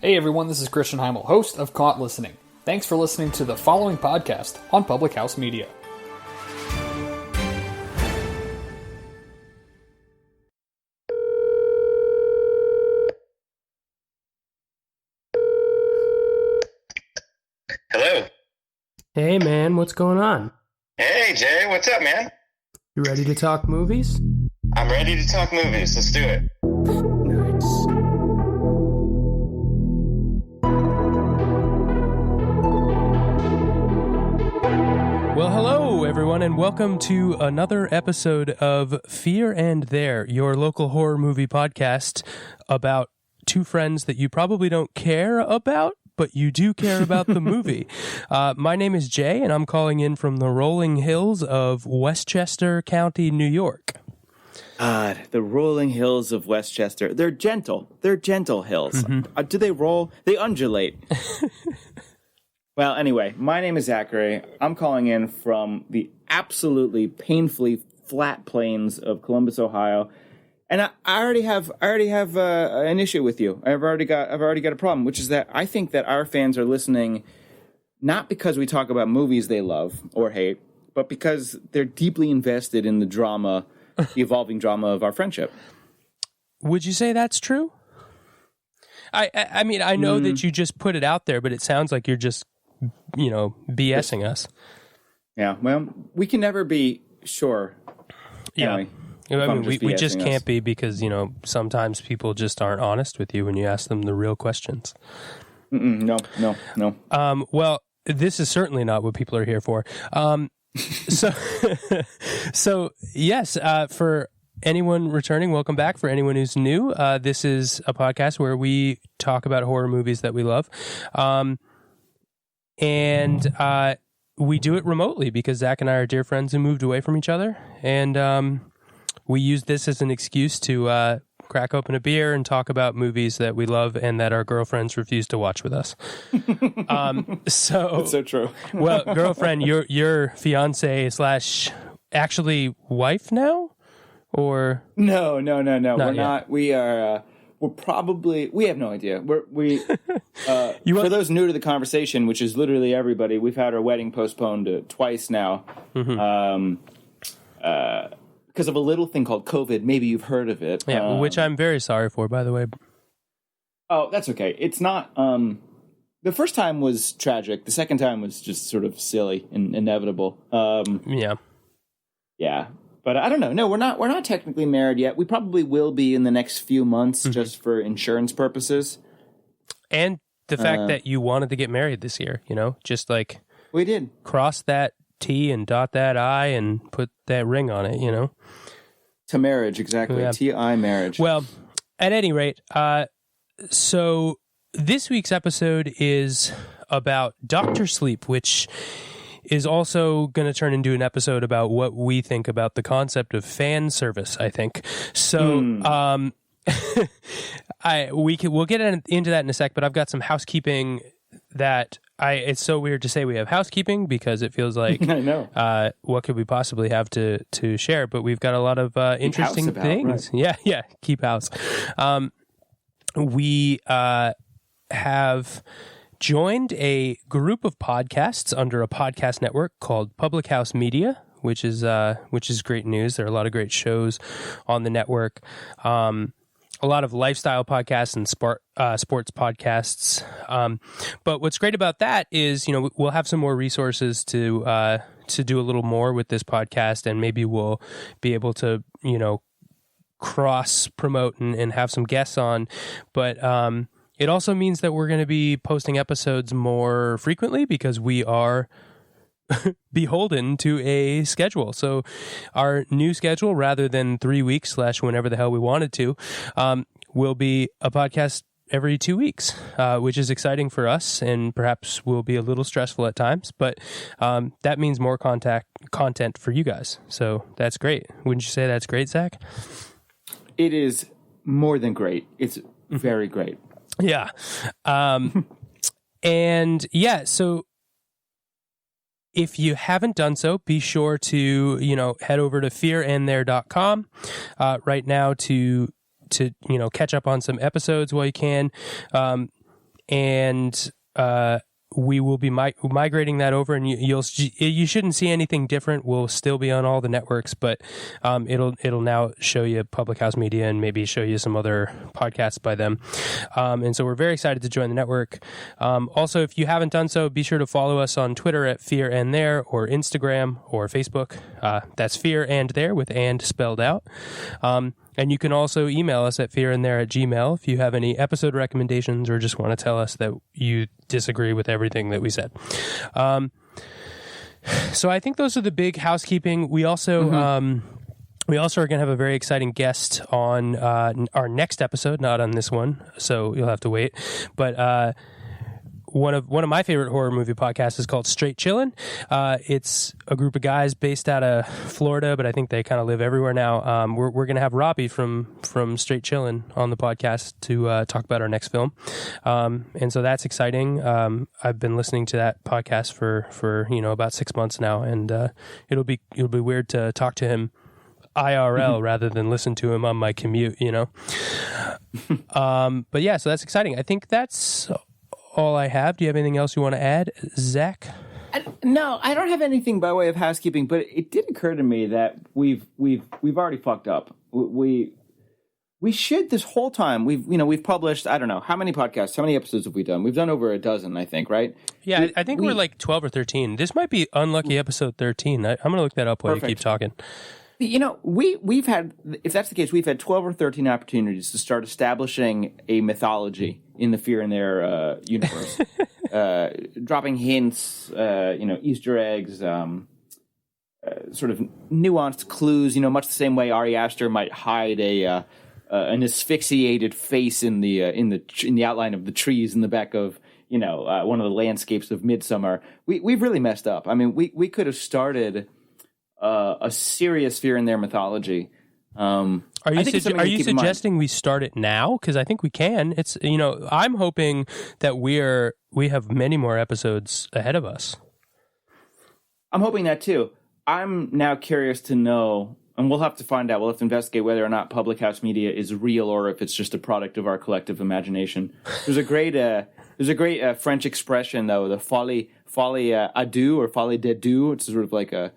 Hey everyone, this is Christian Heimel, host of Caught Listening. Thanks for listening to the following podcast on Public House Media. Hello. Hey man, what's going on? Hey Jay, what's up, man? You ready to talk movies? I'm ready to talk movies. Let's do it. Nice. Well, hello everyone, and welcome to another episode of Fear and There, your local horror movie podcast about two friends that you probably don't care about, but you do care about the movie. My name is Jay, and I'm calling in from the rolling hills of Westchester County, New York. The rolling hills of Westchester. They're gentle. They're gentle hills. Mm-hmm. Do they roll? They undulate. Well, anyway, my name is Zachary. I'm calling in from the absolutely painfully flat plains of Columbus, Ohio. And I already have an issue with you. I've already got a problem, which is that I think that our fans are listening not because we talk about movies they love or hate, but because they're deeply invested in the drama, the evolving drama of our friendship. Would you say that's true? I mean, I know that you just put it out there, but it sounds like you're just, BSing us. Yeah, well, we can never be sure. Yeah. We just can't be because, sometimes people just aren't honest with you when you ask them the real questions. No. Well, this is certainly not what people are here for. So yes, for anyone returning, welcome back. For anyone who's new, this is a podcast where we talk about horror movies that we love. And we do it remotely because Zach and I are dear friends who moved away from each other. And we use this as an excuse to crack open a beer and talk about movies that we love and that our girlfriends refuse to watch with us. So that's so true. Well, girlfriend, your fiance / actually wife now, or no, we're not. We are. We're probably. We have no idea. For those new to the conversation, which is literally everybody, we've had our wedding postponed twice now. Mm-hmm. Because of a little thing called COVID. Maybe you've heard of it. Yeah, which I'm very sorry for, by the way. Oh, that's okay. It's not... the first time was tragic. The second time was just sort of silly and inevitable. Yeah. Yeah. But I don't know. No, we're not technically married yet. We probably will be in the next few months just for insurance purposes. And the fact that you wanted to get married this year, just like... We did. Cross that T and dot that I and put that ring on it, To marriage, exactly. Yeah. T-I marriage. Well, at any rate, so this week's episode is about Dr. Sleep, which is also going to turn into an episode about what we think about the concept of fan service, I think. So, we'll get into that in a sec, but I've got some housekeeping that it's so weird to say we have housekeeping because it feels like I know. What could we possibly have to share? But we've got a lot of interesting things. Right. Yeah, keep house. We have joined a group of podcasts under a podcast network called Public House Media, which is great news. There are a lot of great shows on the network. A lot of lifestyle podcasts and sports podcasts. But what's great about that is, we'll have some more resources to do a little more with this podcast, and maybe we'll be able to, cross promote and have some guests on. But it also means that we're going to be posting episodes more frequently because we are beholden to a schedule. So our new schedule, rather than 3 weeks / whenever the hell we wanted to, will be a podcast every 2 weeks, which is exciting for us and perhaps will be a little stressful at times, but that means more content for you guys. So that's great. Wouldn't you say that's great, Zach? It is more than great. It's very great. Yeah. And yeah, so if you haven't done so, be sure to, head over to fearandthere.com right now to catch up on some episodes while you can. and we will be migrating that over, and you shouldn't see anything different. We'll still be on all the networks, but it'll now show you Public House Media and maybe show you some other podcasts by them. And so we're very excited to join the network. Also, if you haven't done so, be sure to follow us on Twitter at Fear and There, or Instagram or Facebook. That's Fear and There with "and" spelled out. And you can also email us at fearandthere@gmail.com if you have any episode recommendations or just want to tell us that you disagree with everything that we said. So I think those are the big housekeeping. We also are going to have a very exciting guest on our next episode, not on this one, so you'll have to wait. But one of my favorite horror movie podcasts is called Straight Chillin'. It's a group of guys based out of Florida, but I think they kind of live everywhere now. We're going to have Robbie from Straight Chillin' on the podcast to talk about our next film, and so that's exciting. I've been listening to that podcast for about 6 months now, and it'll be weird to talk to him IRL rather than listen to him on my commute. But yeah, so that's exciting. I think that's all I have. Do you have anything else you want to add, Zach? No, I don't have anything by way of housekeeping, but it did occur to me that we've already fucked up. We should, this whole time we've published, I don't know how many podcasts, how many episodes have we done? We've done over a dozen, I think, right? Yeah, I think we're like 12 or 13. This might be unlucky episode 13. I'm going to look that up while you keep talking. We've had, if that's the case, we've had 12 or 13 opportunities to start establishing a mythology in the Fear and There universe, dropping hints, Easter eggs, sort of nuanced clues. Much the same way Ari Aster might hide an asphyxiated face in the outline of the trees in the back of one of the landscapes of Midsommar. We've really messed up. I mean, we could have started a serious Fear and There mythology. Are you suggesting we start it now? Because I think we can. It's I'm hoping that we have many more episodes ahead of us. I'm hoping that too. I'm now curious to know, and we'll have to find out. We'll have to investigate whether or not Public House Media is real or if it's just a product of our collective imagination. There's a great French expression though, the folie à deux or folie de deux. It's sort of like a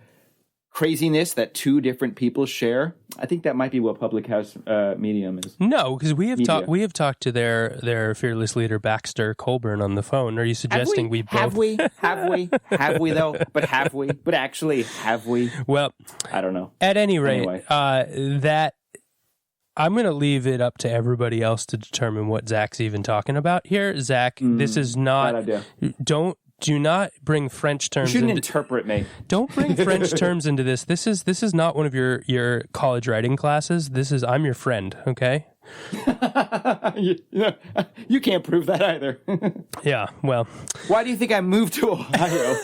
craziness that two different people share. I think that might be what Public House Medium is. No, because we have talked to their fearless leader Baxter Colburn on the phone. Are you suggesting we both have we though? But actually have we? Well, I don't know. At any rate, that I'm going to leave it up to everybody else to determine what Zach's even talking about here. Zach, this is not. Bad idea. Do not bring French terms. You shouldn't interpret me. Don't bring French terms into this. This is not one of your college writing classes. I'm your friend, okay? You can't prove that either. Yeah, well. Why do you think I moved to Ohio?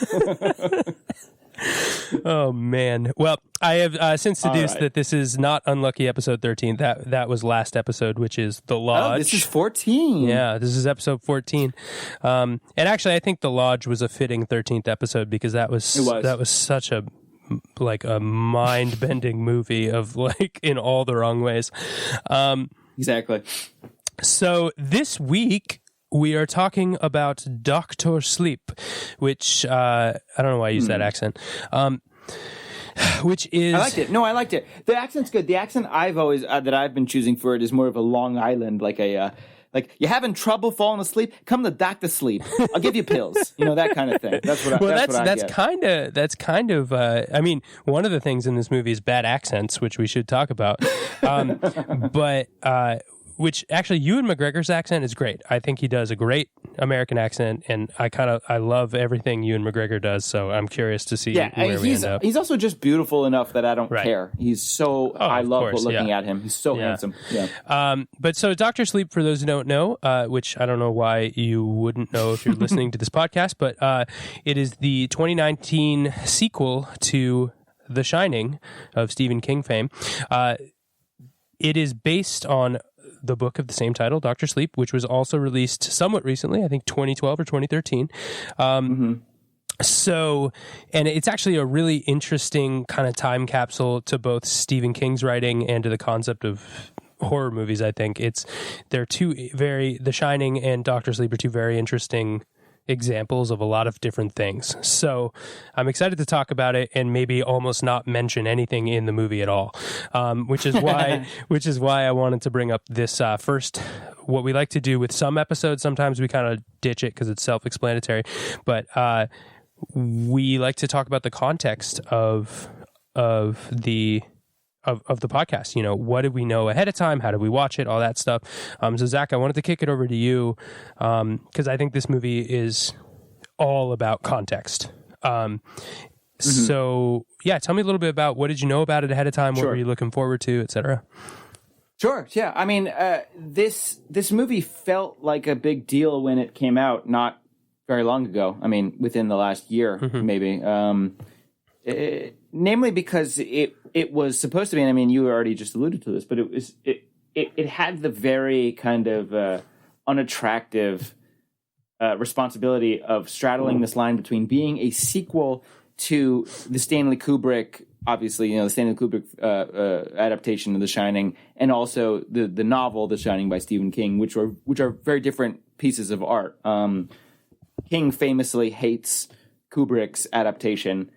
Oh man! Well, I have since deduced that this is not Unlucky episode 13. That was last episode, which is The Lodge. Oh, this is 14. Yeah, this is episode 14. And actually, I think The Lodge was a fitting 13th episode because that was such a mind-bending movie of in all the wrong ways. Exactly. So this week, we are talking about Dr. Sleep, which I don't know why I use that accent. Which is, I liked it. No, I liked it. The accent's good. The accent I've always that I've been choosing for it is more of a Long Island, like you having trouble falling asleep? Come to Dr. Sleep. I'll give you pills. That kind of thing. That's what. That's kind of. I mean, one of the things in this movie is bad accents, which we should talk about. But which actually Ewan McGregor's accent is great. I think he does a great American accent, and I love everything Ewan McGregor does. So I'm curious to see where we end up. He's also just beautiful enough that I don't care. He's so I love looking at him. He's so handsome. Yeah. But so Dr. Sleep, for those who don't know, which I don't know why you wouldn't know if you're listening to this podcast, but it is the 2019 sequel to The Shining of Stephen King fame. It is based on the book of the same title, Dr. Sleep, which was also released somewhat recently, I think 2012 or 2013. So, and it's actually a really interesting kind of time capsule to both Stephen King's writing and to the concept of horror movies. I think they're The Shining and Doctor Sleep are two very interesting examples of a lot of different things. So I'm excited to talk about it and maybe almost not mention anything in the movie at all, which is why I wanted to bring up this first. What we like to do with some episodes, sometimes we kind of ditch it because it's self-explanatory, but we like to talk about the context of the podcast. You know, what did we know ahead of time? How did we watch it? All that stuff. So Zach, I wanted to kick it over to you because I think this movie is all about context. So yeah, tell me a little bit about what did you know about it ahead of time? What were you looking forward to, etc.? Sure. Yeah. I mean, this movie felt like a big deal when it came out, not very long ago. I mean, within the last year, maybe. Namely because it was supposed to be, and I mean, you already just alluded to this, but it had the very kind of unattractive responsibility of straddling this line between being a sequel to the Stanley Kubrick, obviously, the Stanley Kubrick adaptation of The Shining, and also the novel The Shining by Stephen King, which are very different pieces of art. King famously hates Kubrick's adaptation.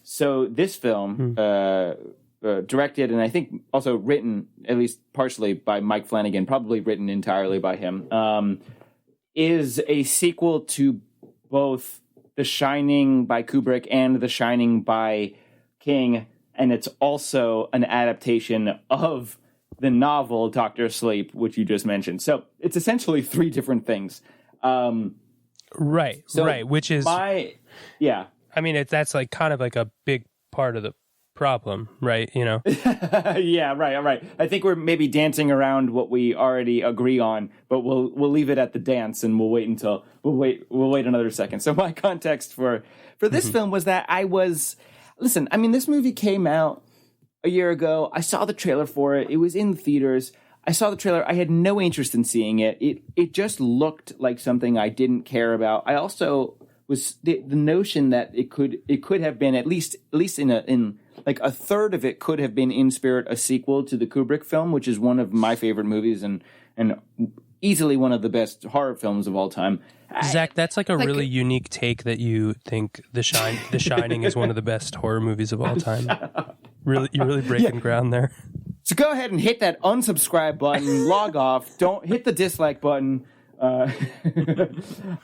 So this film, directed and I think also written, at least partially, by Mike Flanagan, probably written entirely by him, is a sequel to both The Shining by Kubrick and The Shining by King, and it's also an adaptation of the novel Dr. Sleep, which you just mentioned. So it's essentially three different things. Right, which is... I mean, that's like kind of like a big part of the problem, right? You know? Yeah, right. I think we're maybe dancing around what we already agree on, but we'll leave it at the dance, and we'll wait another second. So my context for this film was that this movie came out a year ago. I saw the trailer for it. It was in the theaters. I saw the trailer. I had no interest in seeing it. It just looked like something I didn't care about. I also was the notion that it could have been at least in like a third of it could have been in spirit a sequel to the Kubrick film, which is one of my favorite movies and easily one of the best horror films of all time. Zach, that's like a really unique take that you think The Shining is one of the best horror movies of all time. You're really breaking ground there. So go ahead and hit that unsubscribe button, log off, don't hit the dislike button. I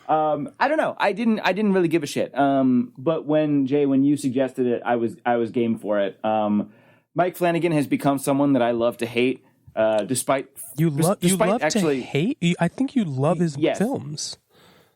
don't know. I didn't really give a shit. But when you suggested it, I was game for it. Mike Flanagan has become someone that I love to hate. Despite to hate. I think you love his films.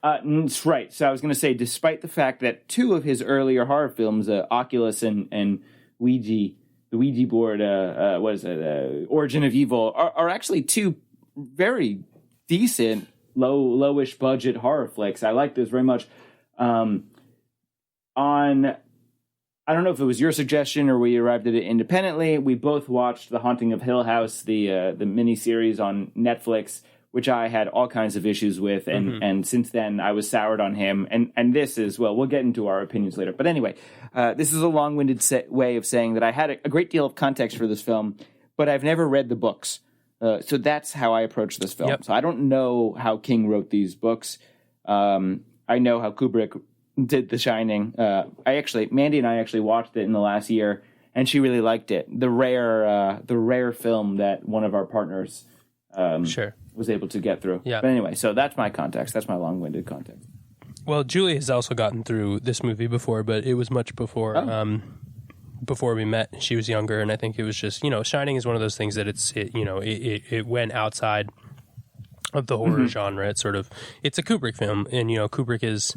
That's right. So I was going to say, despite the fact that two of his earlier horror films, Oculus and Ouija, the Ouija board, Origin of Evil, are actually two very decent, lowish budget horror flicks. I like those very much. I don't know if it was your suggestion or we arrived at it independently. We both watched The Haunting of Hill House, the miniseries on Netflix, which I had all kinds of issues with, and since then I was soured on him. And this is, well, we'll get into our opinions later. But anyway, this is a long-winded way of saying that I had a great deal of context for this film, but I've never read the books. So that's how I approach this film. Yep. So I don't know how King wrote these books. I know how Kubrick did The Shining. Mandy and I actually watched it in the last year, and she really liked it. The rare film that one of our partners was able to get through. Yeah. But anyway, so that's my context. That's my long-winded context. Well, Julie has also gotten through this movie before, but it was much before. Before we met. She was younger, and I think it was just, Shining is one of those things that it went outside of the horror genre. It's a Kubrick film, and Kubrick is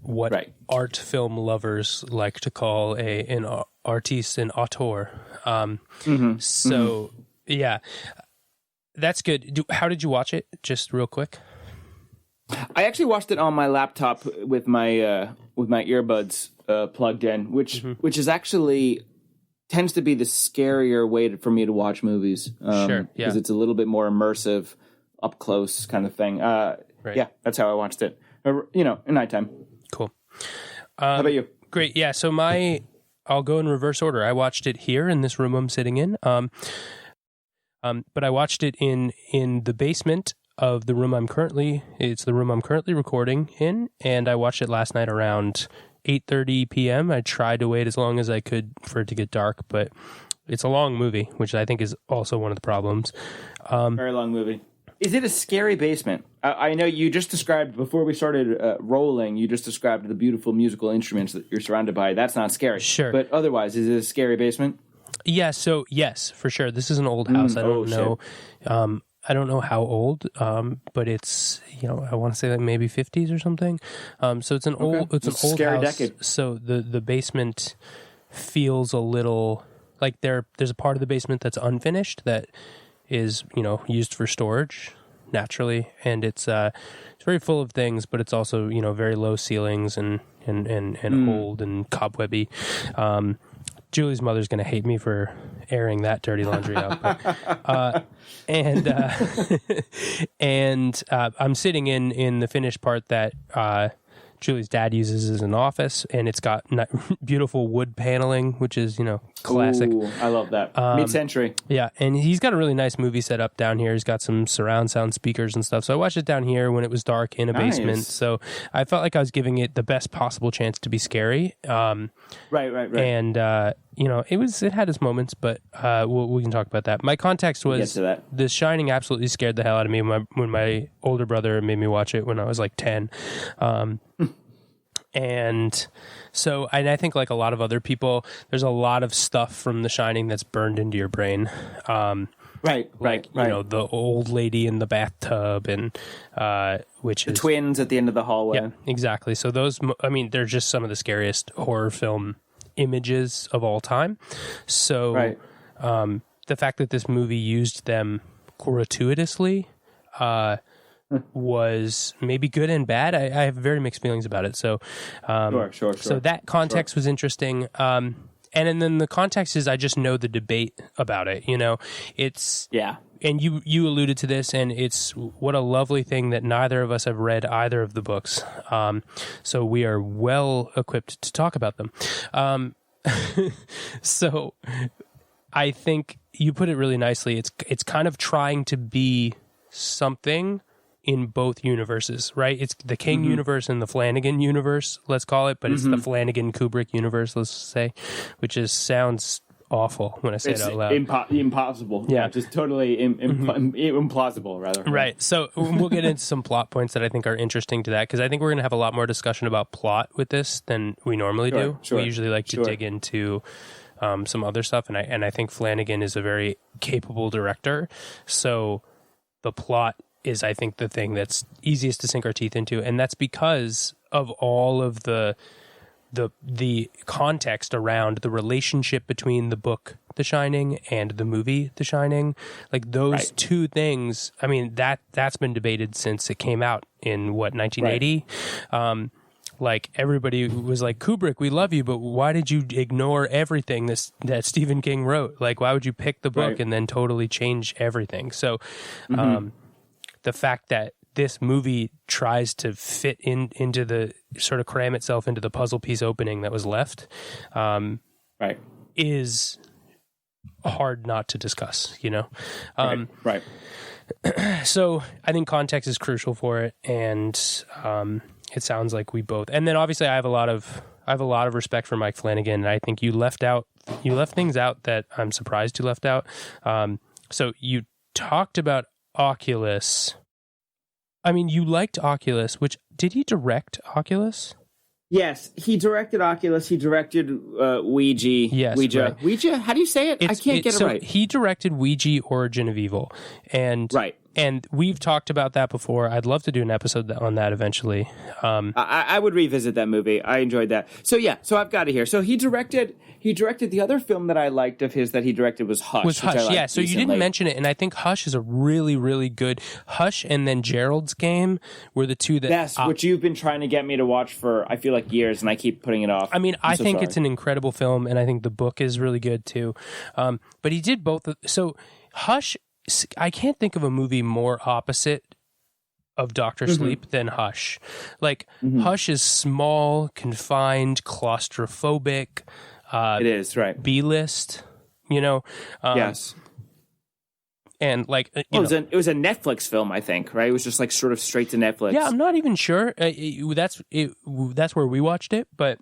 what art film lovers like to call an artiste, an auteur. Yeah, that's good. How did you watch it? Just real quick. I actually watched it on my laptop with my earbuds plugged in, which is actually tends to be the scarier way for me to watch movies. Because it's a little bit more immersive, up close kind of thing. Yeah, that's how I watched it. At nighttime. Cool. How about you? Great. Yeah. So my I'll go in reverse order. I watched it here in this room I'm sitting in. But I watched it in the basement of the room it's the room I'm currently recording in, and I watched it last night around 8:30 p.m. I tried to wait as long as I could for it to get dark, but it's a long movie, which I think is also one of the problems. Very long movie. Is it a scary basement? I know you just described, before we started rolling, you just described the beautiful musical instruments that you're surrounded by. That's not scary. Sure. But otherwise, is it a scary basement? Yeah, so yes, for sure. This is an old house. I don't know. I don't know how old, but it's, I want to say like maybe 50s or something. So it's an old house. Decade. So the basement feels a little like there's a part of the basement that's unfinished that is, used for storage naturally, and it's very full of things, but it's also, very low ceilings and old and cobwebby. Julie's mother's going to hate me for airing that dirty laundry out. But, and I'm sitting in the finished part that Julie's dad uses as an office, and it's got beautiful wood paneling, which is, classic. Ooh, I love that. Mid-century. Yeah, and he's got a really nice movie set up down here. He's got some surround sound speakers and stuff. So I watched it down here when it was dark in a basement. So I felt like I was giving it the best possible chance to be scary. Right. And it had its moments, but we can talk about that. My context was The Shining absolutely scared the hell out of me when my older brother made me watch it when I was like 10. And so, and I think like a lot of other people, there's a lot of stuff from The Shining that's burned into your brain. Right. The old lady in the bathtub, and which is twins at the end of the hallway. Yeah, exactly. So they're just some of the scariest horror film images of all time. So, the fact that this movie used them gratuitously was maybe good and bad. I have very mixed feelings about it. So, sure. So that context was interesting. And then the context is I just know the debate about it. It's And you alluded to this, and it's what a lovely thing that neither of us have read either of the books. So we are well equipped to talk about them. So I think you put it really nicely. It's kind of trying to be something in both universes, right? It's the King universe and the Flanagan universe, let's call it, but it's the Flanagan Kubrick universe, let's say, which sounds awful when I say it out loud. Impossible. Yeah, just totally implausible, rather. Right. So we'll get into some plot points that I think are interesting to that, because I think we're going to have a lot more discussion about plot with this than we normally do. Sure. We usually like to dig into some other stuff, and I think Flanagan is a very capable director. So the plot is, I think, the thing that's easiest to sink our teeth into, and that's because of all of the context around the relationship between the book The Shining and the movie The Shining. Like those two things, I mean, that's been debated since it came out in 1980. Like everybody was like, Kubrick, we love you, but why did you ignore everything that Stephen King wrote? Like, why would you pick the book and then totally change everything? So, the fact that this movie tries to fit into the sort of cram itself into the puzzle piece opening that was left, is hard not to discuss, Right. So I think context is crucial for it. And, it sounds like we both, and then obviously I have a lot of respect for Mike Flanagan. And I think you left things out that I'm surprised you left out. So you talked about Oculus. I mean, you liked Oculus, did he direct Oculus? Yes, he directed Oculus. He directed Ouija. Yes, Ouija. Right. Ouija? How do you say it? I can't get it right. He directed Ouija: Origin of Evil, and we've talked about that before. I'd love to do an episode on that eventually. I would revisit that movie. I enjoyed that. So I've got it here. So he directed the other film that I liked of his that he directed was Hush. Yeah. So you didn't mention it, and I think Hush is a really, really good Hush, and then Gerald's Game were the two that. Yes, which you've been trying to get me to watch for I feel like years, and I keep putting it off. I mean, I think it's an incredible film, and I think the book is really good too. But he did both. So Hush, I can't think of a movie more opposite of Dr. Sleep than Hush. Like Hush is small, confined, claustrophobic. It is, right. B-list, Yes. And like, it was a Netflix film, I think, right? It was just like sort of straight to Netflix. Yeah, I'm not even sure. That's where we watched it, but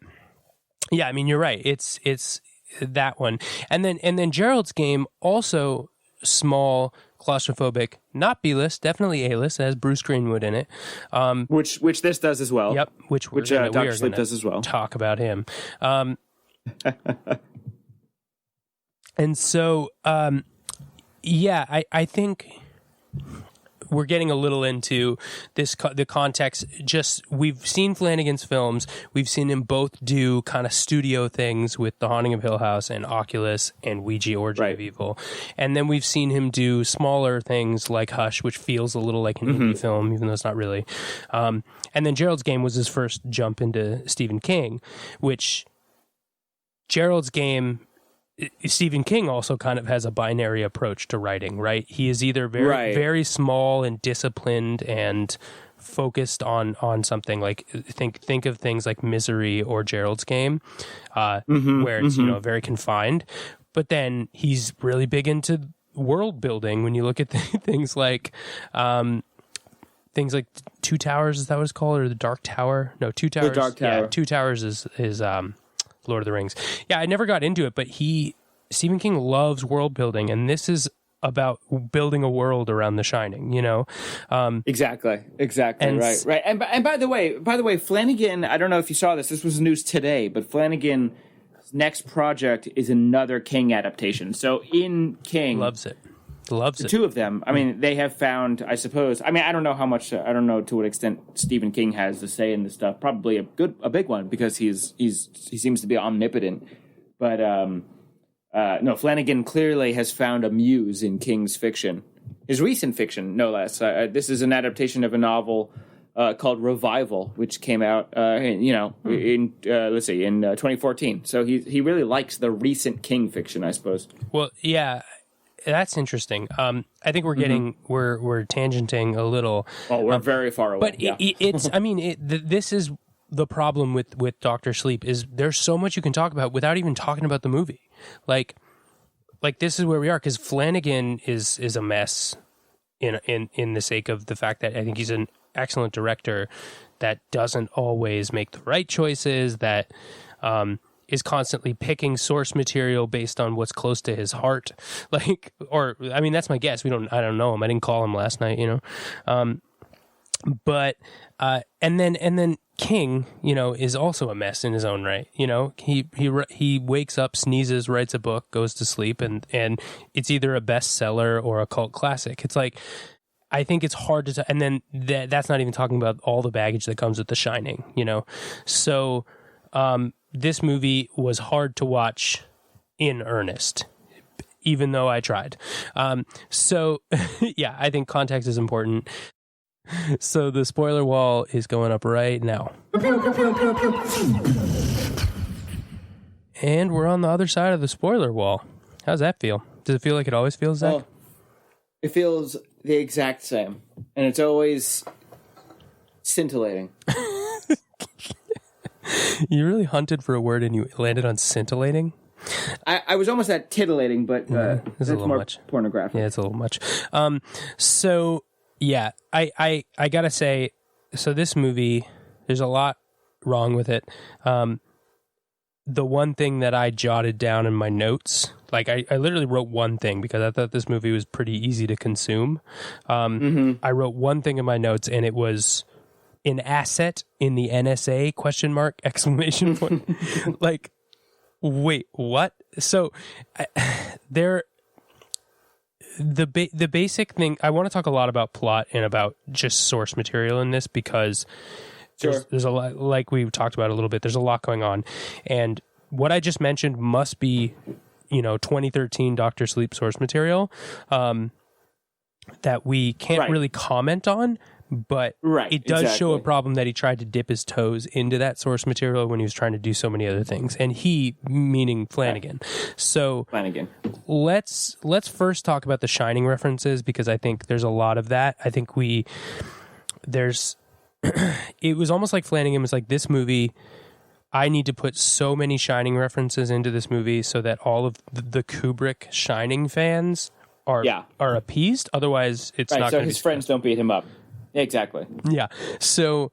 yeah, I mean, you're right. It's that one, and then Gerald's Game, also small, claustrophobic, not B-list, definitely A-list. It has Bruce Greenwood in it, which this does as well. Yep, which Dr. Sleep does as well. Talk about him, and so. Yeah, I think we're getting a little into this, the context. Just, we've seen Flanagan's films. We've seen him both do kind of studio things with The Haunting of Hill House and Oculus and Ouija Origin of Evil. And then we've seen him do smaller things like Hush, which feels a little like an indie film, even though it's not really. And then Gerald's Game was his first jump into Stephen King, which Gerald's Game... Stephen King also kind of has a binary approach to writing, right? He is either very small and disciplined and focused on something. Like think of things like Misery or Gerald's Game, where it's very confined. But then he's really big into world building. When you look at things like Two Towers, is that what it's called, or the Dark Tower? No, Two Towers. The Dark Tower. Yeah, Two Towers is Lord of the Rings. Yeah, I never got into it, but Stephen King loves world building, and this is about building a world around The Shining, Exactly, right. And by the way, Flanagan, I don't know if you saw this. This was news today, but Flanagan's next project is another King adaptation. So in King, loves it. The two of them. I mean, they have found, I suppose. I mean, I don't know how much. I don't know to what extent Stephen King has to say in this stuff. Probably a big one, because he seems to be omnipotent. But no, Flanagan clearly has found a muse in King's fiction, his recent fiction, no less. This is an adaptation of a novel called Revival, which came out, in 2014. So he really likes the recent King fiction, I suppose. Well, yeah. That's interesting. I think we're getting we're tangenting a little. Oh, we're very far away. But it's. I mean, this is the problem with Dr. Sleep, is there's so much you can talk about without even talking about the movie. Like this is where we are, because Flanagan is a mess in the sake of the fact that I think he's an excellent director that doesn't always make the right choices, that is constantly picking source material based on what's close to his heart. That's my guess. I don't know him. I didn't call him last night, But and then King, is also a mess in his own right. He wakes up, sneezes, writes a book, goes to sleep, and it's either a bestseller or a cult classic. It's like, I think it's hard to and then that's not even talking about all the baggage that comes with The Shining, So this movie was hard to watch in earnest, even though I tried. So yeah, I think context is important. So the spoiler wall is going up right now. And we're on the other side of the spoiler wall. How's that feel? Does it feel like it always feels, Zach? Well, it feels the exact same. And it's always scintillating. You really hunted for a word and you landed on scintillating? I was almost at titillating, but it's a little more much. Pornographic. Yeah, it's a little much. So yeah, I gotta say, so this movie, there's a lot wrong with it. The one thing that I jotted down in my notes, like I literally wrote one thing because I thought this movie was pretty easy to consume. I wrote one thing in my notes, and it was an asset in the NSA ? Exclamation point. Like, wait, what? So the basic thing, I want to talk a lot about plot and about just source material in this, because there's a lot, like we talked about a little bit, there's a lot going on. And what I just mentioned must be, 2013 Dr. Sleep source material that we can't really comment on. But it does show a problem that he tried to dip his toes into that source material when he was trying to do so many other things. And he, meaning Flanagan. So let's first talk about the Shining references, because I think there's a lot of that. I think it was almost like Flanagan was like, this movie I need to put so many Shining references into this movie so that all of the Kubrick Shining fans are appeased. Otherwise, it's not. So his friends don't beat him up. Exactly. Yeah. So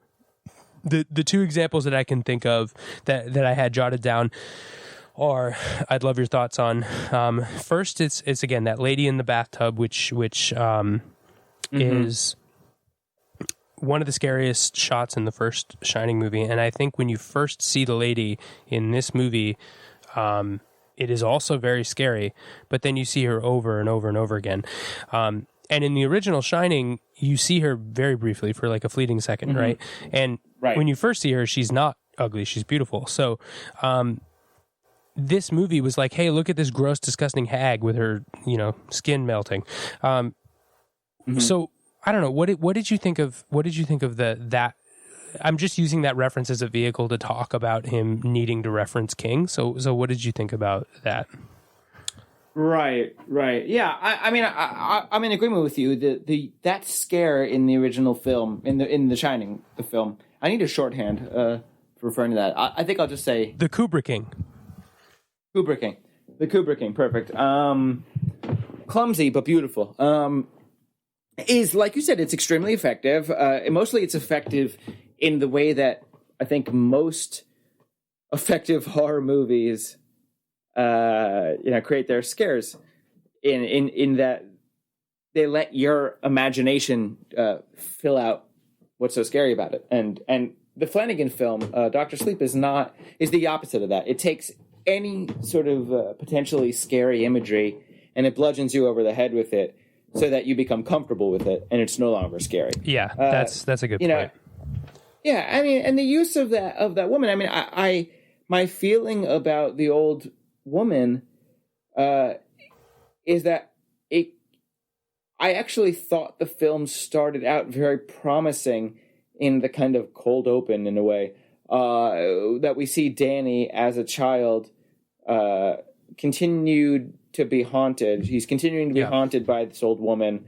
the two examples that I can think of that I had jotted down are, I'd love your thoughts on. First, it's again that lady in the bathtub, which is one of the scariest shots in the first Shining movie. And I think when you first see the lady in this movie, it is also very scary, but then you see her over and over and over again. And in the original Shining, you see her very briefly for like a fleeting second, right? And when you first see her, she's not ugly, she's beautiful. So this movie was like, hey, look at this gross, disgusting hag with her, skin melting. So I don't know. What did you think of that? I'm just using that reference as a vehicle to talk about him needing to reference King. So what did you think about that? Right. Yeah, I'm in agreement with you. That scare in the original film, in the Shining, the film. I need a shorthand for referring to that. I think I'll just say the Kubricking. The Kubricking, perfect. Clumsy but beautiful. Is, like you said, it's extremely effective. And mostly it's effective in the way that I think most effective horror movies, create their scares in that they let your imagination fill out what's so scary about it. And the Flanagan film, Dr. Sleep, is the opposite of that. It takes any sort of potentially scary imagery and it bludgeons you over the head with it, so that you become comfortable with it, and it's no longer scary. Yeah, that's a good point. Yeah, I mean, and the use of that woman. I mean, I my feeling about the old woman is that I actually thought the film started out very promising in the kind of cold open, in a way, that we see Danny as a child continued to be haunted. He's continuing to be haunted by this old woman.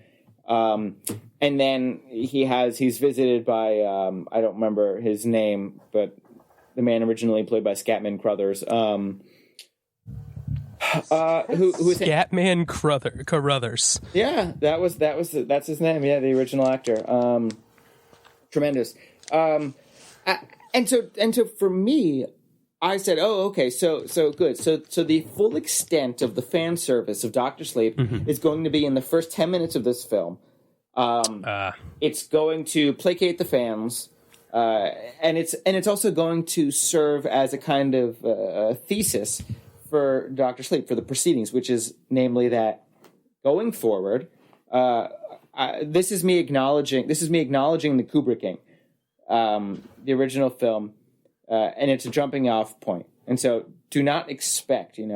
And then he's visited by, I don't remember his name, but the man originally played by Scatman Crothers. Scatman Crothers. Yeah, that's his name. Yeah, the original actor. Tremendous. And so for me, I said, "Oh, okay, so good. So the full extent of the fan service of Dr. Sleep is going to be in the first 10 minutes of this film. It's going to placate the fans, and it's also going to serve as a kind of thesis for Dr. Sleep, for the proceedings, which is namely that going forward, this is me acknowledging the Kubricking, the original film." And it's a jumping off point. And so do not expect, any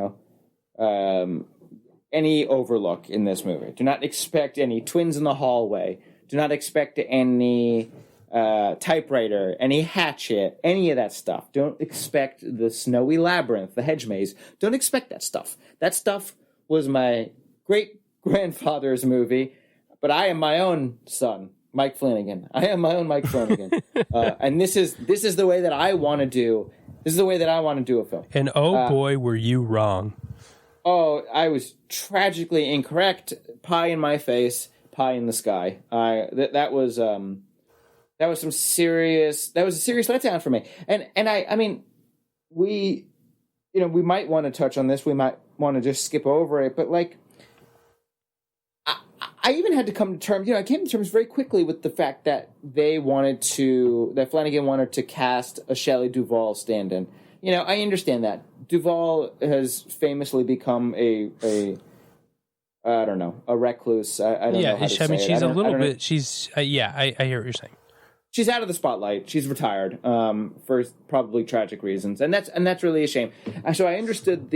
overlook in this movie. Do not expect any twins in the hallway. Do not expect any typewriter, any hatchet, any of that stuff. Don't expect the snowy labyrinth, the hedge maze. Don't expect that stuff. That stuff was my great-grandfather's movie, but I am my own son. Mike Flanagan. I am my own Mike Flanagan, and this is the way that I want to do. This is the way that I want to do a film. And boy, were you wrong! Oh, I was tragically incorrect. Pie in my face, pie in the sky. That was a serious letdown for me. And I mean, we might want to touch on this. We might want to just skip over it, but like. I even had to come to terms, I came to terms very quickly with the fact that that Flanagan wanted to cast a Shelley Duvall stand-in. I understand that. Duvall has famously become a recluse. I don't know how to say it. She's a little bit, I hear what you're saying. She's out of the spotlight. She's retired for probably tragic reasons, and that's really a shame. So I understood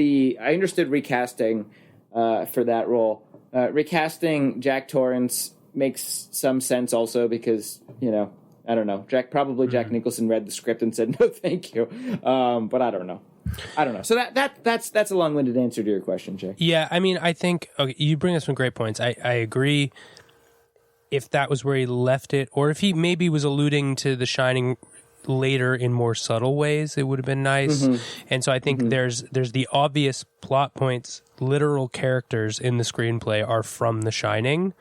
recasting for that role. Recasting Jack Torrance makes some sense also because, I don't know. Jack Nicholson read the script and said, no, thank you. But I don't know. So that's a long-winded answer to your question, Jay. Yeah, I mean, I think you bring up some great points. I agree if that was where he left it, or if he maybe was alluding to The Shining later in more subtle ways, it would have been nice. And so I think there's the obvious plot points, literal characters in the screenplay are from The Shining,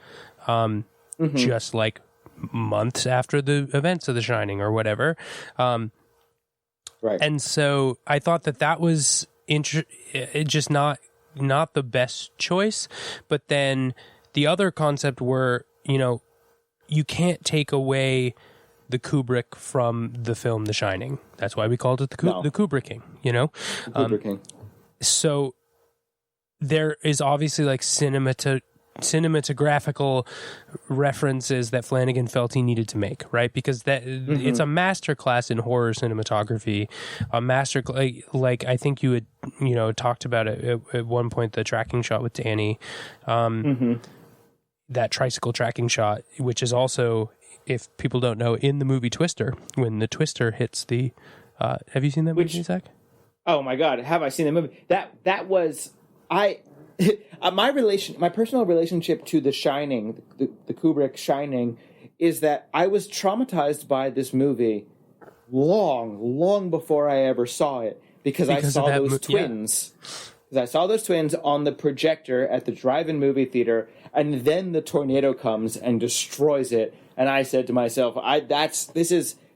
just like months after the events of The Shining or whatever. Right. And so I thought that was just not the best choice. But then the other concept were, you can't take away the Kubrick from the film The Shining. That's why we called it the Kubricking, Kubricking. So there is obviously like cinematographical references that Flanagan felt he needed to make, right? Because it's a masterclass in horror cinematography, a master, like I think you had, talked about it at one point, the tracking shot with Danny, that tricycle tracking shot, which is also, if people don't know, in the movie Twister, when the Twister hits the, have you seen that movie, Zach? Oh my God, have I seen the movie? That was, my personal relationship to The Shining, the Kubrick Shining, is that I was traumatized by this movie long before I ever saw it, because I saw those twins. Yeah. I saw those twins on the projector at the drive-in movie theater, and then the tornado comes and destroys it. And I said to myself,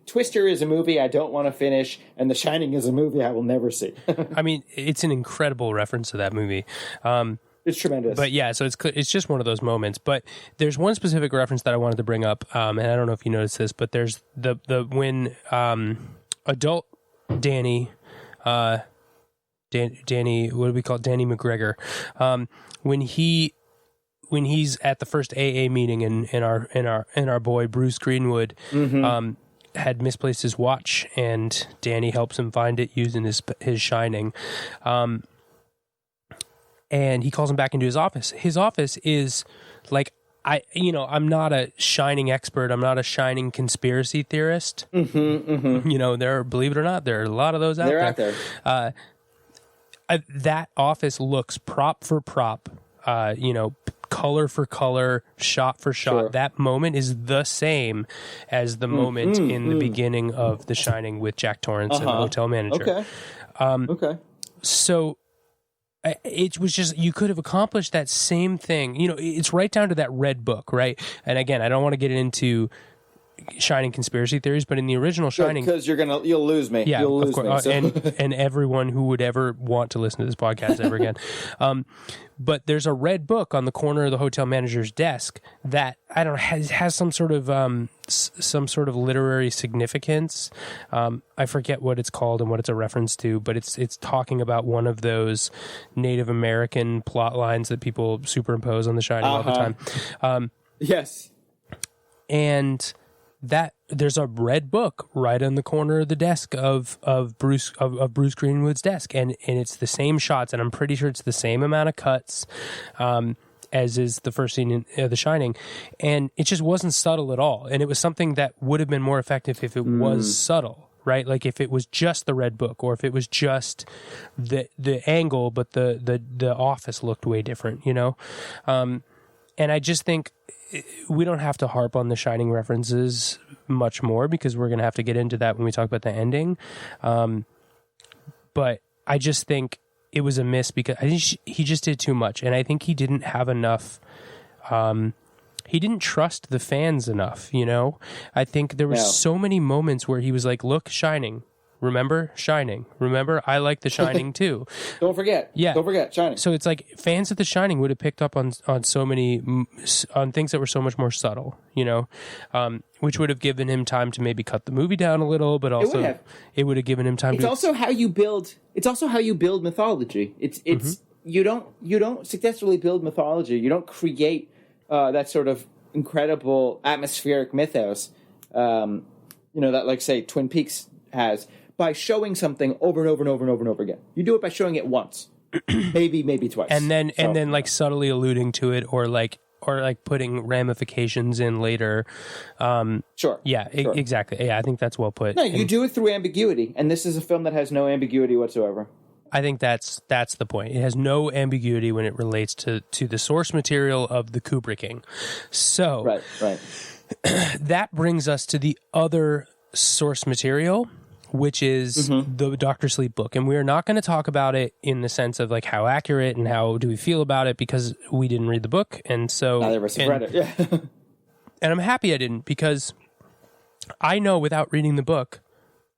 Twister is a movie I don't want to finish, and The Shining is a movie I will never see. I mean, it's an incredible reference to that movie. It's tremendous. But yeah, so it's just one of those moments. But there's one specific reference that I wanted to bring up, and I don't know if you noticed this, but there's the when adult Danny, Danny, what do we call it? Danny McGregor, when he's at the first AA meeting in our boy Bruce Greenwood, had misplaced his watch, and Danny helps him find it using his Shining. And he calls him back into his office. His office is like, I'm not a Shining expert. I'm not a Shining conspiracy theorist. Believe it or not, there are a lot of those out there. They're out there. That office looks prop for prop, color for color, shot for shot. Sure. That moment is the same as the moment in the beginning of The Shining with Jack Torrance and the hotel manager. Okay. So it was just, you could have accomplished that same thing. It's right down to that red book, right? And again, I don't want to get into Shining conspiracy theories, but in the original Shining, because you'll lose me. Yeah, you'll lose of course, me. and everyone who would ever want to listen to this podcast ever again. But there's a red book on the corner of the hotel manager's desk that has some sort of literary significance. I forget what it's called and what it's a reference to, but it's talking about one of those Native American plot lines that people superimpose on The Shining all the time. Yes, and that there's a red book right on the corner of the desk of Bruce Greenwood's desk, and it's the same shots, and I'm pretty sure it's the same amount of cuts as is the first scene in The Shining, and it just wasn't subtle at all, and it was something that would have been more effective if it was subtle, right? Like if it was just the red book, or if it was just the angle, but the office looked way different, and I just think we don't have to harp on the Shining references much more, because we're going to have to get into that when we talk about the ending. But I just think it was a miss, because I think he just did too much. And I think he didn't have enough, he didn't trust the fans enough, I think there were so many moments where he was like, look, Shining. Remember Shining? Remember, I like The Shining too. Don't forget. Yeah. Don't forget Shining. So it's like fans of The Shining would have picked up on so many on things that were so much more subtle, which would have given him time to maybe cut the movie down a little, but also it would have given him time. It's also how you build mythology. It's you don't successfully build mythology. You don't create that sort of incredible atmospheric mythos. That, like, say, Twin Peaks has, by showing something over and over and over and over and over again. You do it by showing it once, maybe twice, and then like subtly alluding to it, or putting ramifications in later. Sure. Yeah. Sure. Exactly. Yeah, I think that's well put. No, you do it through ambiguity, and this is a film that has no ambiguity whatsoever. I think that's the point. It has no ambiguity when it relates to the source material of the Kubricking. So right. That brings us to the other source material, which is the Dr. Sleep book. And we're not going to talk about it in the sense of like how accurate and how do we feel about it, because we didn't read the book. And so Neither of us have read it. Yeah. and I'm happy I didn't, because I know without reading the book,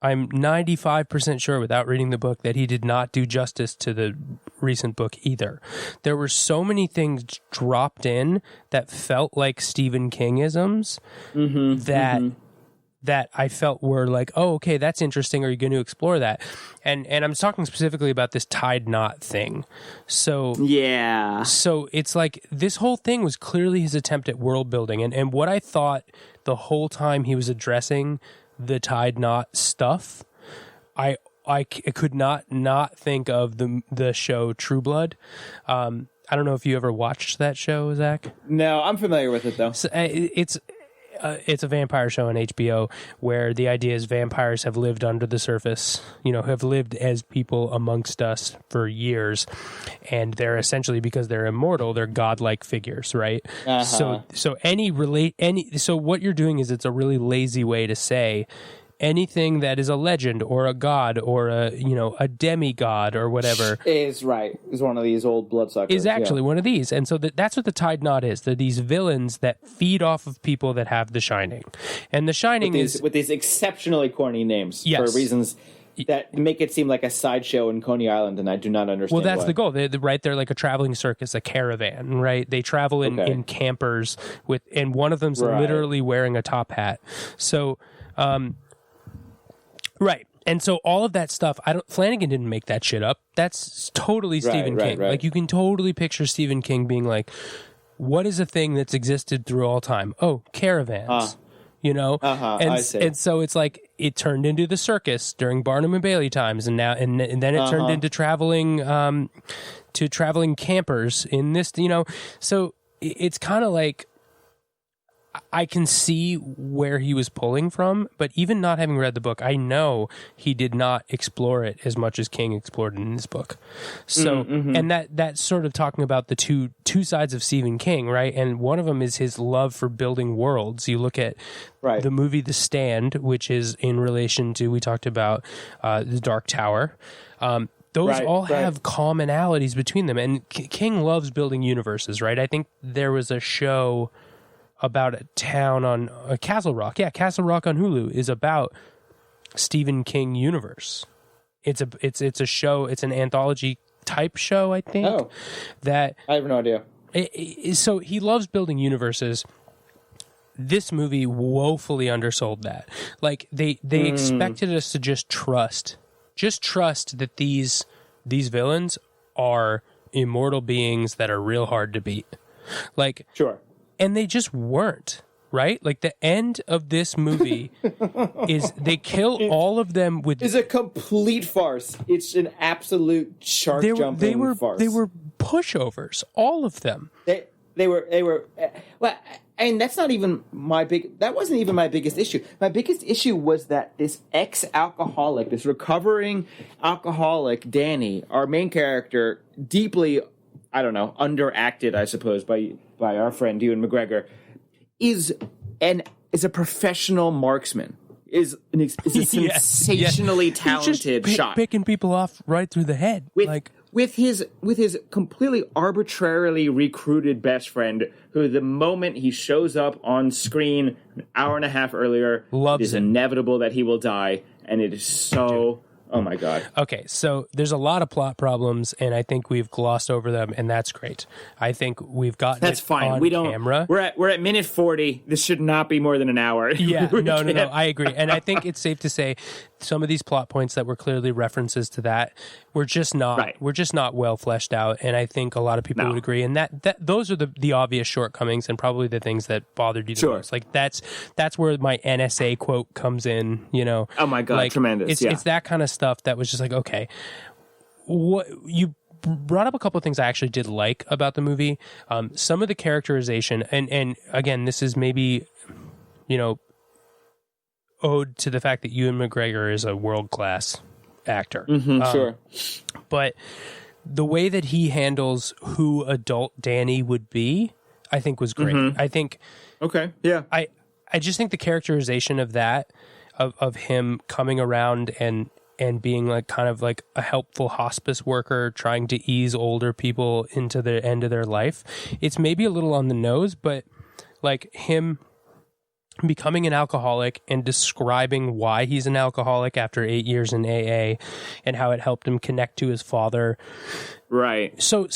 I'm 95% sure without reading the book that he did not do justice to the recent book either. There were so many things dropped in that felt like Stephen King-isms that I felt were like, oh, okay, that's interesting. Are you going to explore that? And I'm talking specifically about this tied knot thing. So Yeah. so it's like this whole thing was clearly his attempt at world building. And what I thought the whole time he was addressing the tied knot stuff, I could not think of the show True Blood. I don't know if you ever watched that show, Zach. No, I'm familiar with it though. So, it's a vampire show on HBO where the idea is vampires have lived under the surface, have lived as people amongst us for years, and they're essentially, because they're immortal, they're godlike figures, right? So what you're doing is, it's a really lazy way to say anything that is a legend or a god or a demigod or whatever is one of these old bloodsuckers. Is actually one of these. And so that's what the tied knot is. They're these villains that feed off of people that have the Shining. And the Shining with these exceptionally corny names Yes. for reasons that make it seem like a sideshow in Coney Island, and I do not understand. Well, that's why. the goal. They're like a traveling circus, a caravan, right? They travel in campers and one of them's literally wearing a top hat. So, right. And so all of that stuff, Flanagan didn't make that shit up. That's totally Stephen King. Right. Like, you can totally picture Stephen King being like, what is a thing that's existed through all time? Oh, caravans. I see. And so it's like it turned into the circus during Barnum and Bailey times, and then it turned into traveling campers in this, So it's kind of like, I can see where he was pulling from, but even not having read the book, I know he did not explore it as much as King explored it in his book. So, and that's sort of talking about the two sides of Stephen King, right? And one of them is his love for building worlds. You look at the movie The Stand, which is in relation to, we talked about The Dark Tower. Those all have commonalities between them. And King loves building universes, right? I think there was a show about a town on Castle Rock. Yeah, Castle Rock on Hulu is about Stephen King universe. It's a show. It's an anthology type show, I think. Oh, that I have no idea. So he loves building universes. This movie woefully undersold that. Like they expected us to just trust that these villains are immortal beings that are real hard to beat. Like, sure. And they just weren't, right? Like, the end of this movie is they kill all of them with... It's a complete farce. It's an absolute shark-jumping farce. They were pushovers, all of them. They were... Well, and that's not even that wasn't even my biggest issue. My biggest issue was that this ex-alcoholic, this recovering alcoholic, Danny, our main character, deeply, I don't know, underacted, I suppose, by our friend Ewan McGregor, is a professional marksman. Is a sensationally talented shot, picking people off right through the head, with his completely arbitrarily recruited best friend, who the moment he shows up on screen an hour and a half earlier, it is inevitable that he will die, and it is so. Oh my God. Okay, so there's a lot of plot problems, and I think we've glossed over them, and that's great. I think we've gotten that's it fine. on camera. We're at minute 40. This should not be more than an hour. Yeah, no. I agree, and I think it's safe to say some of these plot points that were clearly references to that were just not well fleshed out, and I think a lot of people would agree. And that those are the obvious shortcomings, and probably the things that bothered you the most. Like that's where my NSA quote comes in. Oh my God, like, tremendous. It's that kind of stuff that was just like, okay, what you brought up a couple of things I actually did like about the movie. Some of the characterization, and again, this is maybe, owed to the fact that Ewan McGregor is a world-class actor. Sure. But the way that he handles who adult Danny would be, I think was great. I think... Okay, yeah. I just think the characterization of that, of him coming around and being like kind of like a helpful hospice worker trying to ease older people into the end of their life. It's maybe a little on the nose, but like him becoming an alcoholic and describing why he's an alcoholic after 8 years in AA and how it helped him connect to his father. Right. So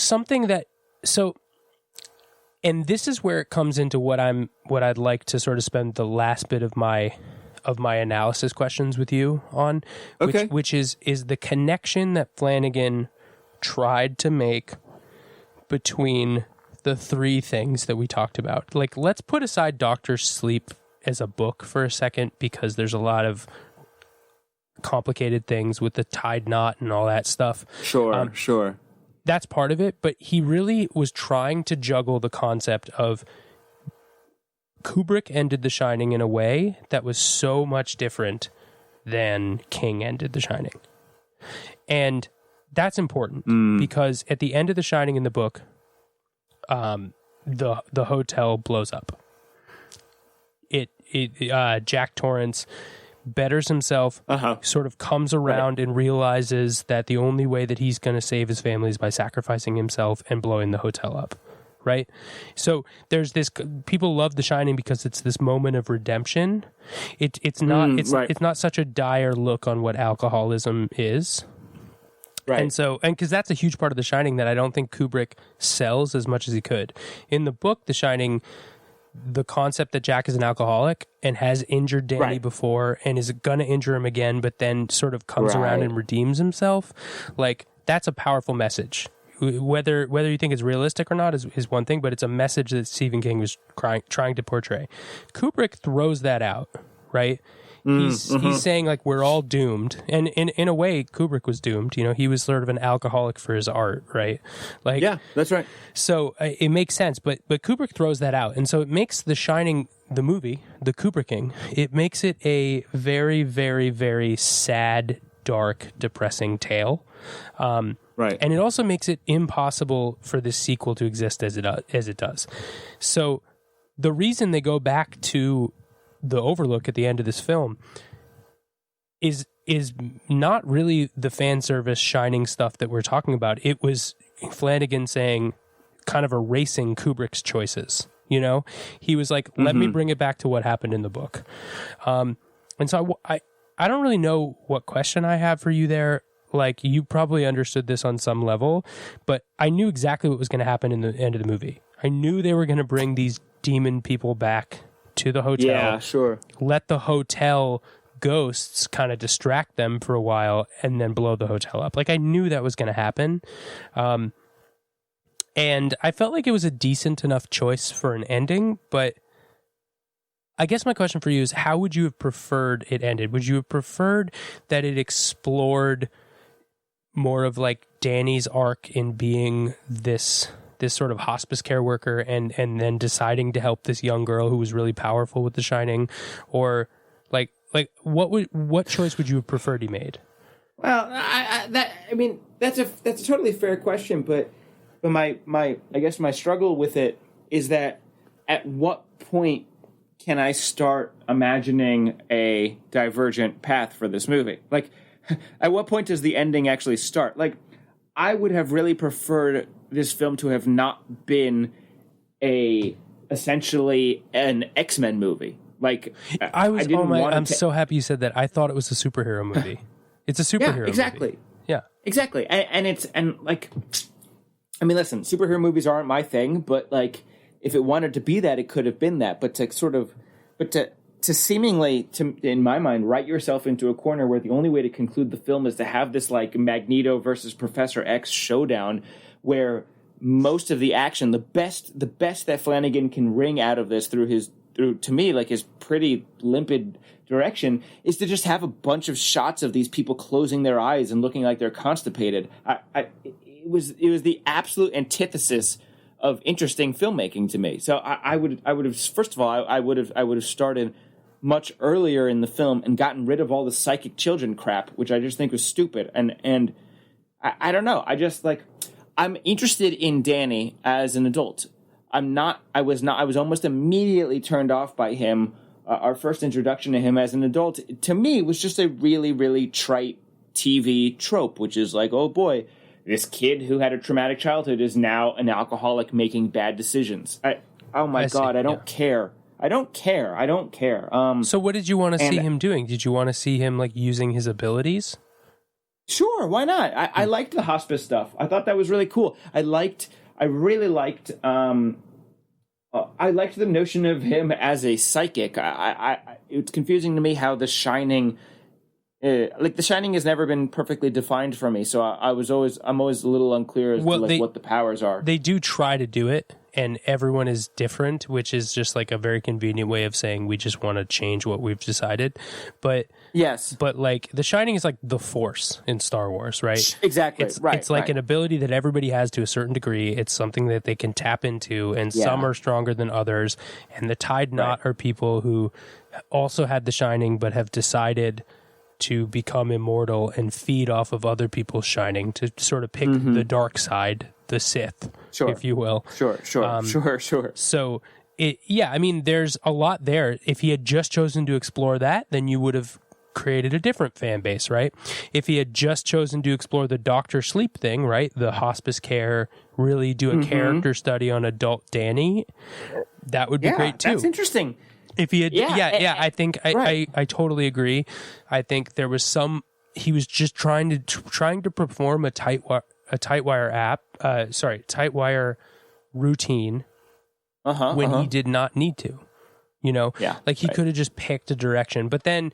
and this is where it comes into what I'd like to sort of spend the last bit of my analysis questions with you on, which is the connection that Flanagan tried to make between the three things that we talked about. Like, let's put aside Dr. Sleep as a book for a second, because there's a lot of complicated things with the tied knot and all that stuff. Sure. That's part of it, but he really was trying to juggle the concept of Kubrick ended The Shining in a way that was so much different than King ended The Shining. And that's important because at the end of The Shining in the book, the hotel blows up. Jack Torrance betters himself, sort of comes around and realizes that the only way that he's going to save his family is by sacrificing himself and blowing the hotel up. Right? So there's this, people love The Shining because it's this moment of redemption. It's not such a dire look on what alcoholism is. Right. And because that's a huge part of The Shining that I don't think Kubrick sells as much as he could. In the book, The Shining, the concept that Jack is an alcoholic and has injured Danny before and is going to injure him again, but then sort of comes around and redeems himself, like, that's a powerful message. Whether you think it's realistic or not is one thing, but it's a message that Stephen King was trying to portray. Kubrick throws that out, right? He's saying, like, we're all doomed. And in a way, Kubrick was doomed. You know, he was sort of an alcoholic for his art, right? Like, yeah, that's right. So it makes sense, but Kubrick throws that out. And so it makes The Shining, the movie, the Kubricking, it makes it a very, very, very sad, dark, depressing tale. Right. And it also makes it impossible for this sequel to exist as it does. So the reason they go back to the Overlook at the end of this film is not really the fan service Shining stuff that we're talking about. It was Flanagan saying, kind of erasing Kubrick's choices. You know, he was like, let me bring it back to what happened in the book. And so I don't really know what question I have for you there. Like, you probably understood this on some level, but I knew exactly what was going to happen in the end of the movie. I knew they were going to bring these demon people back to the hotel. Yeah, sure. Let the hotel ghosts kind of distract them for a while and then blow the hotel up. Like, I knew that was going to happen. And I felt like it was a decent enough choice for an ending, but I guess my question for you is, how would you have preferred it ended? Would you have preferred that it explored more of like Danny's arc in being this sort of hospice care worker and then deciding to help this young girl who was really powerful with The Shining? Or like what choice would you have preferred he made? Well, that's a totally fair question, but my I guess my struggle with it is that at what point can I start imagining a divergent path for this movie? Like, at what point does the ending actually start? Like, I would have really preferred this film to have not been essentially an X-Men movie. Like, I'm so happy you said that. I thought it was a superhero movie. It's a superhero movie. Yeah, exactly. And I mean, listen, superhero movies aren't my thing, but like, if it wanted to be that, it could have been that. But to seemingly, in my mind, write yourself into a corner where the only way to conclude the film is to have this like Magneto versus Professor X showdown, where most of the action, the best that Flanagan can wring out of this through to me, like, his pretty limpid direction, is to just have a bunch of shots of these people closing their eyes and looking like they're constipated. It was the absolute antithesis of interesting filmmaking to me. So I would have, first of all, I would have started much earlier in the film and gotten rid of all the psychic children crap, which I just think was stupid. And I don't know. I just, like, I'm interested in Danny as an adult. I was almost immediately turned off by him our first introduction to him as an adult, to me, was just a really, really trite TV trope, which is like, oh boy, this kid who had a traumatic childhood is now an alcoholic making bad decisions. Oh my God, I don't care. I don't care. So what did you want to see him doing? Did you want to see him like using his abilities? Sure, why not? I liked the hospice stuff. I thought that was really cool. I really liked the notion of him as a psychic. It's confusing to me how The Shining, The Shining has never been perfectly defined for me. So I'm always a little unclear as to what the powers are. They do try to do it, and everyone is different, which is just like a very convenient way of saying we just want to change what we've decided. But yes, but like The Shining is like the Force in Star Wars, right? Exactly. It's like an ability that everybody has to a certain degree. It's something that they can tap into, and some are stronger than others. And the Tide Knot are people who also had The Shining but have decided to become immortal and feed off of other people's shining to sort of pick the dark side, the Sith, if you will. Sure. So, I mean, there's a lot there. If he had just chosen to explore that, then you would have created a different fan base, right? If he had just chosen to explore the Doctor Sleep thing, right? The hospice care, really do a character study on adult Danny, that would be great too. That's interesting. If he had, I think I totally agree. I think there was he was just trying to perform a tightwire routine when he did not need to. You know, like he could have just picked a direction. But then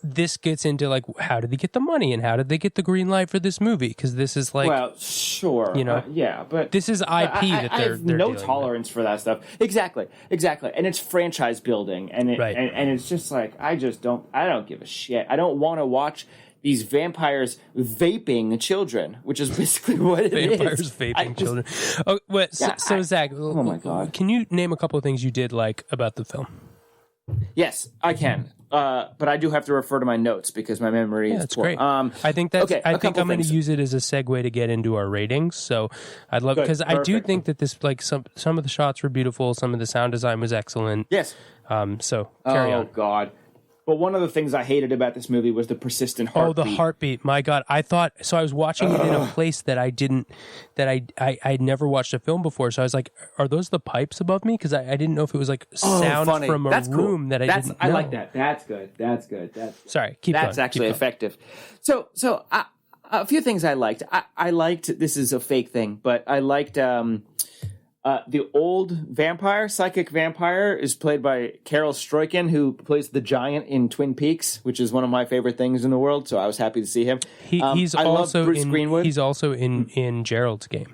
this gets into like, how did they get the money and how did they get the green light for this movie? Because this is like, well, sure, you know, but this is IP that I have no tolerance for that stuff. Exactly, and it's franchise building, and it's just like I don't give a shit. I don't want to watch these vampires vaping children, which is basically what it is. Vampires vaping children. Oh, wait, so Zach, oh my God, can you name a couple of things you did like about the film? Yes, I can. But I do have to refer to my notes because my memory is poor. Great. I think I'm going to use it as a segue to get into our ratings. So I'd love, because I do think that this, like some of the shots were beautiful, some of the sound design was excellent. Yes. So carry on. Oh God. But one of the things I hated about this movie was the persistent heartbeat. Oh, the heartbeat! My God, I was watching it in a place that I'd never watched a film before. So I was like, "Are those the pipes above me?" Because I didn't know if it was like sound from a room that I didn't know. I like that. That's good. Sorry, keep going. That's actually effective. So a few things I liked. I liked, this is a fake thing, but I liked the old psychic vampire, is played by Carol Stroiken, who plays the giant in Twin Peaks, which is one of my favorite things in the world. So I was happy to see him. He's I also love Bruce Greenwood. He's also in Gerald's Game.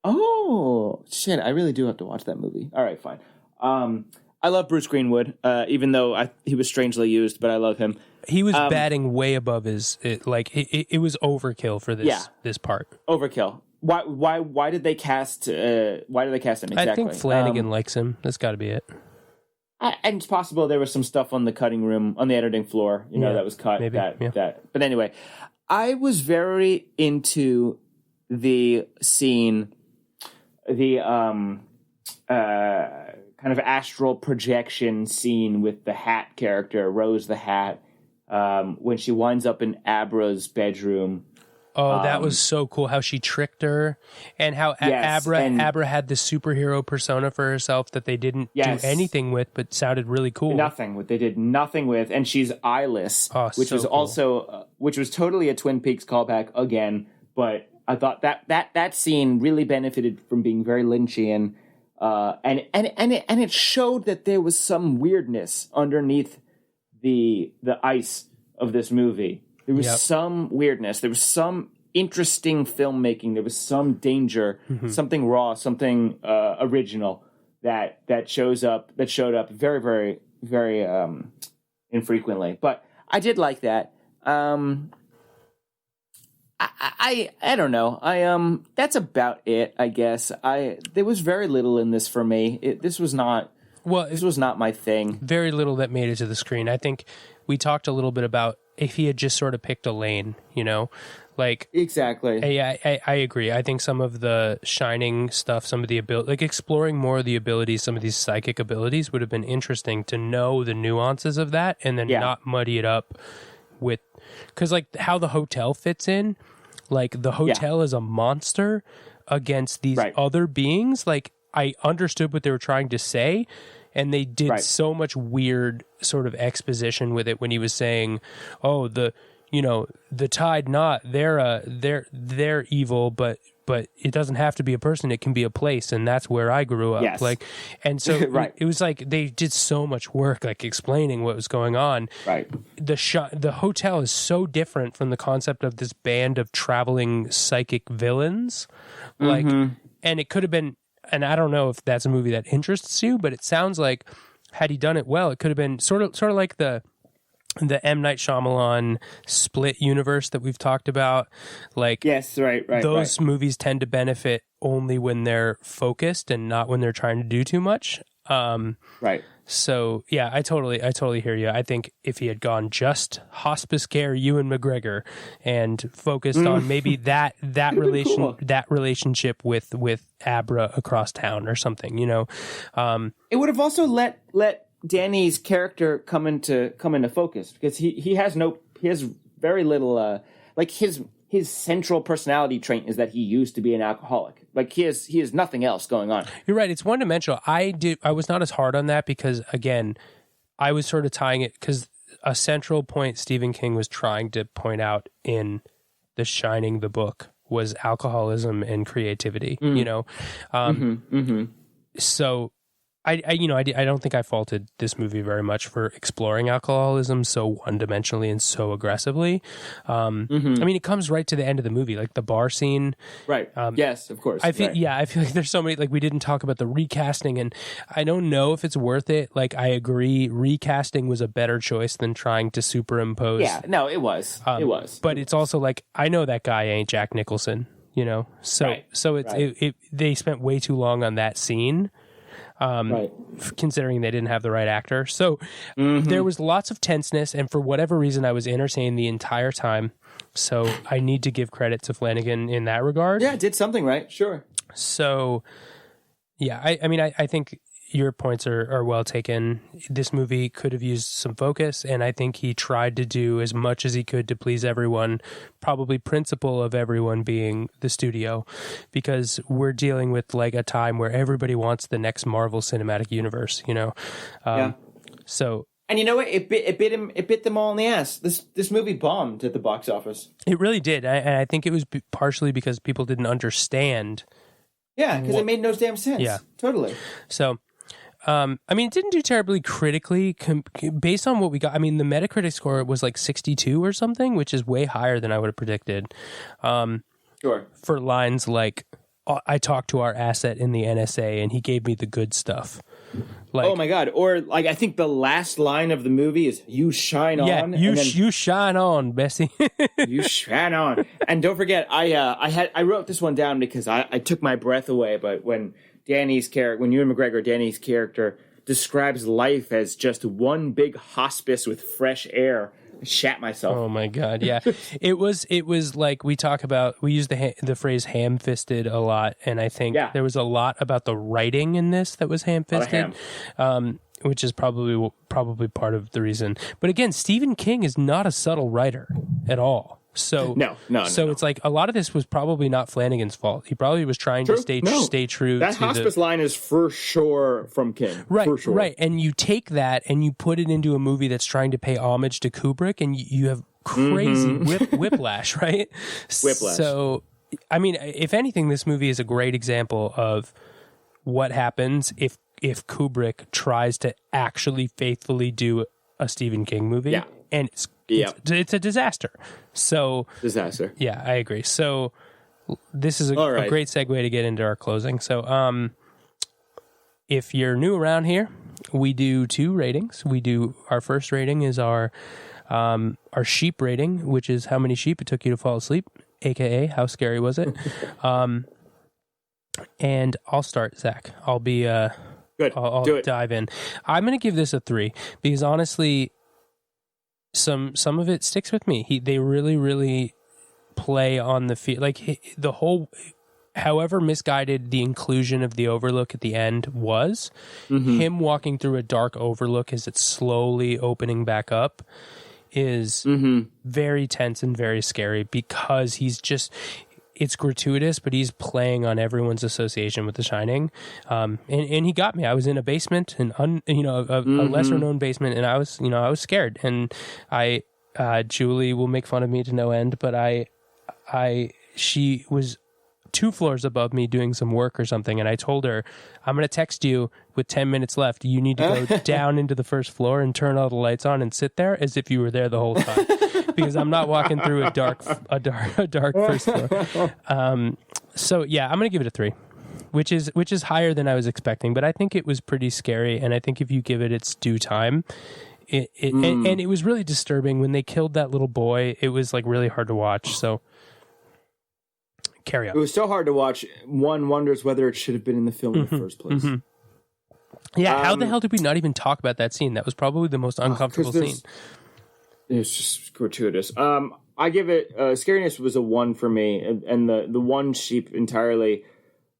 Oh shit! I really do have to watch that movie. All right, fine. I love Bruce Greenwood, even though he was strangely used, but I love him. He was batting way above it was overkill for this part. Overkill. Why did they cast him exactly? I think Flanagan likes him. That's got to be it. And it's possible there was some stuff on the cutting room, on the editing floor, that was cut. Maybe, But anyway, I was very into the scene, the kind of astral projection scene with the Hat character, Rose the Hat, when she winds up in Abra's bedroom. Oh, that was so cool how she tricked her, and how Abra had this superhero persona for herself that they didn't do anything with, but sounded really cool. They did nothing with, and she's eyeless, which was cool. Also, which was totally a Twin Peaks callback again. But I thought that scene really benefited from being very Lynchian, and it showed that there was some weirdness underneath the ice of this movie. There was some weirdness. There was some interesting filmmaking. There was some danger, something raw, something original that showed up very, very, very infrequently. But I did like that. I don't know. That's about it, I guess. There was very little in this for me. This was not my thing. Very little that made it to the screen. I think we talked a little bit about if he had just sort of picked a lane, you know, like Exactly. Yeah, I agree. I think some of the Shining stuff, some of the ability, like exploring more of the abilities, some of these psychic abilities would have been interesting to know the nuances of that, and then not muddy it up with, because like how the hotel fits in, like the hotel is a monster against these other beings. Like I understood what they were trying to say, and they did so much weird sort of exposition with it when he was saying, "Oh, the Tide Knot, they're evil, but it doesn't have to be a person; it can be a place, and that's where I grew up." Yes. Like, and so it was like they did so much work, like explaining what was going on. Right. The hotel is so different from the concept of this band of traveling psychic villains, like, and it could have been. And I don't know if that's a movie that interests you, but it sounds like had he done it well, it could have been sort of like the M. Night Shyamalan Split universe that we've talked about. Like, yes, right. Those movies tend to benefit only when they're focused and not when they're trying to do too much. Right. So yeah, I totally hear you. I think if he had gone just hospice care Ewan McGregor and focused on maybe that relationship with Abra across town or something, you know, it would have also let Danny's character come into focus, because he has very little like his central personality trait is that he used to be an alcoholic. Like he has nothing else going on. You're right. It's one dimensional. I was not as hard on that because again, I was sort of tying it because a central point Stephen King was trying to point out in The Shining, the book, was alcoholism and creativity, you know? So I don't think I faulted this movie very much for exploring alcoholism so one-dimensionally and so aggressively. I mean, it comes right to the end of the movie, like the bar scene. Right. Yes, of course. I feel like there's so many, like we didn't talk about the recasting, and I don't know if it's worth it. Like I agree, recasting was a better choice than trying to superimpose. Yeah, no, it was. But it's also like, I know that guy ain't Jack Nicholson, you know? So they spent way too long on that scene. Considering they didn't have the right actor. So there was lots of tenseness, and for whatever reason, I was entertained the entire time. So I need to give credit to Flanagan in that regard. Yeah, did something right, sure. So, yeah, I think your points are well taken. This movie could have used some focus, and I think he tried to do as much as he could to please everyone, probably principle of everyone being the studio, because we're dealing with like a time where everybody wants the next Marvel Cinematic Universe, you know? So... And you know what? It bit them all in the ass. This movie bombed at the box office. It really did. And I think it was partially because people didn't understand. Yeah, because it made no damn sense. Yeah. Totally. So... I mean, it didn't do terribly critically based on what we got. I mean, the Metacritic score was like 62 or something, which is way higher than I would have predicted. Sure. For lines like, I talked to our asset in the NSA and he gave me the good stuff. Like, oh my God. Or like, I think the last line of the movie is, "You shine on." Yeah, you shine on, Bessie. You shine on. And don't forget, I wrote this one down because I took my breath away, but when Ewan McGregor, Danny's character, describes life as just one big hospice with fresh air, I shat myself. Oh my God, yeah. It was like we use the phrase ham-fisted a lot, and I think there was a lot about the writing in this that was ham-fisted. Which is probably part of the reason. But again, Stephen King is not a subtle writer at all. So no. It's like a lot of this was probably not Flanagan's fault. He probably was trying to stay true. That hospice line is for sure from King. Right, for sure. Right. And you take that and you put it into a movie that's trying to pay homage to Kubrick, and you have crazy whiplash, right? Whiplash. So, I mean, if anything, this movie is a great example of what happens if Kubrick tries to actually faithfully do a Stephen King movie. Yeah. And it's a disaster. So disaster. Yeah, I agree. So this is a great segue to get into our closing. So if you're new around here, we do 2 ratings. Our first rating is our sheep rating, which is how many sheep it took you to fall asleep, aka how scary was it. And I'll start, Zach. I'll be good. I'll do it. Dive in. I'm going to give this a 3 because honestly, some of it sticks with me. They really play on the feel, like the whole, however misguided the inclusion of the overlook at the end was, him walking through a dark overlook as it's slowly opening back up is very tense and very scary, because he's just, it's gratuitous, but he's playing on everyone's association with The Shining. And he got me. I was in a basement, a lesser known basement, and I was scared. And Julie will make fun of me to no end, but she was 2 floors above me doing some work or something, and I told her, I'm going to text you with 10 mintes left. You need to go down into the first floor and turn all the lights on and sit there as if you were there the whole time, because I'm not walking through a dark first floor. So yeah, I'm going to give it a 3, which is higher than I was expecting, but I think it was pretty scary, and I think if you give it its due time, and it was really disturbing when they killed that little boy. It was like really hard to watch. So carry on. It was so hard to watch. One wonders whether it should have been in the film in the first place. Yeah, how the hell did we not even talk about that scene? That was probably the most uncomfortable scene. It's just gratuitous. I give it scariness was a 1 for me, and the 1 sheep entirely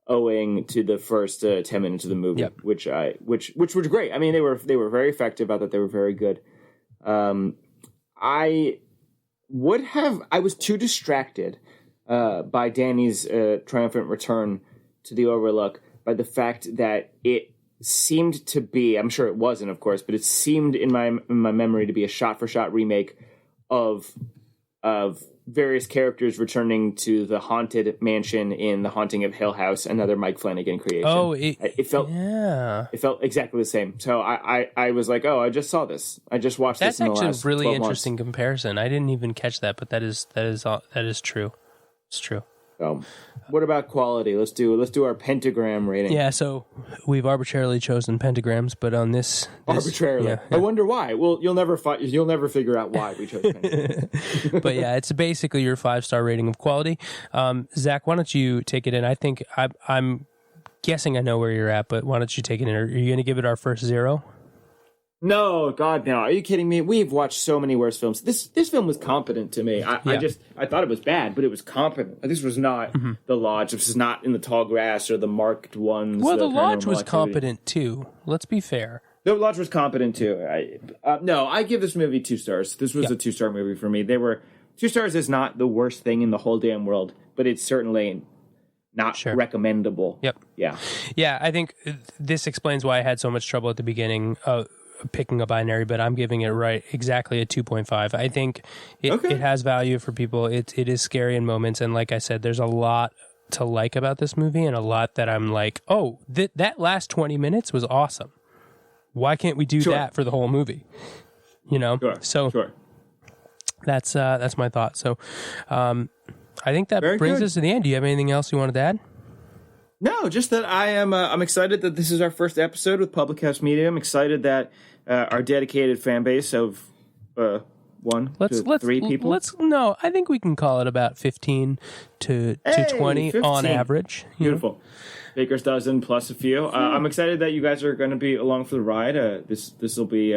owing to the first 10 minutes of the movie, which was great. I mean, they were very effective. I thought they were very good. I was too distracted by Danny's triumphant return to the Overlook by the fact that it seemed to be, I'm sure it wasn't, of course, but it seemed in my memory to be a shot-for-shot remake of various characters returning to the haunted mansion in The Haunting of Hill House, another Mike Flanagan creation. Oh, it felt exactly the same. So I was like, oh, I just saw this. I just watched this in the last 12 months. That's actually a really interesting comparison. I didn't even catch that, but that is true. It's true. So, what about quality? Let's do our pentagram rating. Yeah, so we've arbitrarily chosen pentagrams, but on this arbitrarily, yeah. I wonder why. Well, you'll never figure out why we chose pentagrams. But yeah, it's basically your 5-star rating of quality. Zach, why don't you take it in? I think I'm guessing I know where you're at, but why don't you take it in? Are you going to give it our first 0? No, God, no. Are you kidding me? We've watched so many worse films. This film was competent to me. I thought it was bad, but it was competent. This was not The Lodge. This is not In the Tall Grass or the marked ones. Well, The Lodge was competent too. Let's be fair. The Lodge was competent too. I give this movie 2 stars. This was a 2-star movie for me. 2 stars is not the worst thing in the whole damn world, but it's certainly not recommendable. Yep. Yeah. Yeah, I think this explains why I had so much trouble at the beginning picking a binary, but I'm giving it exactly a 2.5. I think it has value for people. It is scary in moments, and like I said, there's a lot to like about this movie, and a lot that I'm like, oh, that last 20 minutes was awesome. Why can't we do that for the whole movie? You know? That's my thought. So I think that brings us to the end. Do you have anything else you wanted to add? No, just that I'm excited that this is our first episode with Public House Media. I'm excited that our dedicated fan base of 3 people. I think we can call it about 15 to 20 15. On average. Beautiful. Baker's dozen plus a few. I'm excited that you guys are going to be along for the ride. This will be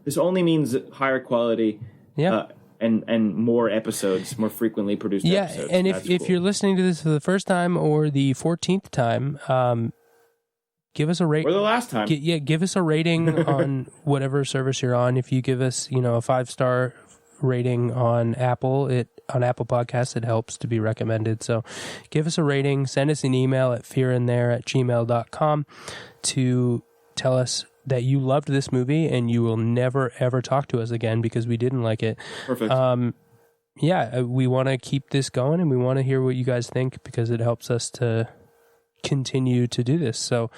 this only means higher quality. Yeah. And more episodes, more frequently produced episodes. Yeah, and if you're listening to this for the first time or the 14th time, give us a rating. Or the last time. Give us a rating on whatever service you're on. If you give us, a 5-star rating on Apple Podcasts, it helps to be recommended. So give us a rating. Send us an email at fearinthere@gmail.com to tell us that you loved this movie and you will never, ever talk to us again because we didn't like it. Perfect. We want to keep this going and we want to hear what you guys think because it helps us to continue to do this. So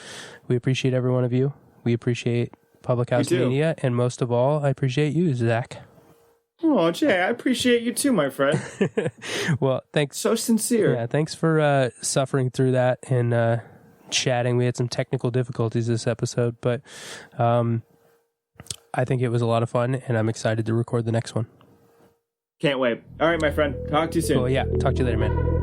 we appreciate every one of you. We appreciate Public House Media. And most of all, I appreciate you, Zach. Oh, Jay, I appreciate you too, my friend. Well, thanks. So sincere. Yeah, thanks for suffering through that and chatting. We had some technical difficulties this episode, but I think it was a lot of fun, and I'm excited to record the next one. Can't wait. All right, my friend. Talk to you soon. Oh, yeah. Talk to you later, man.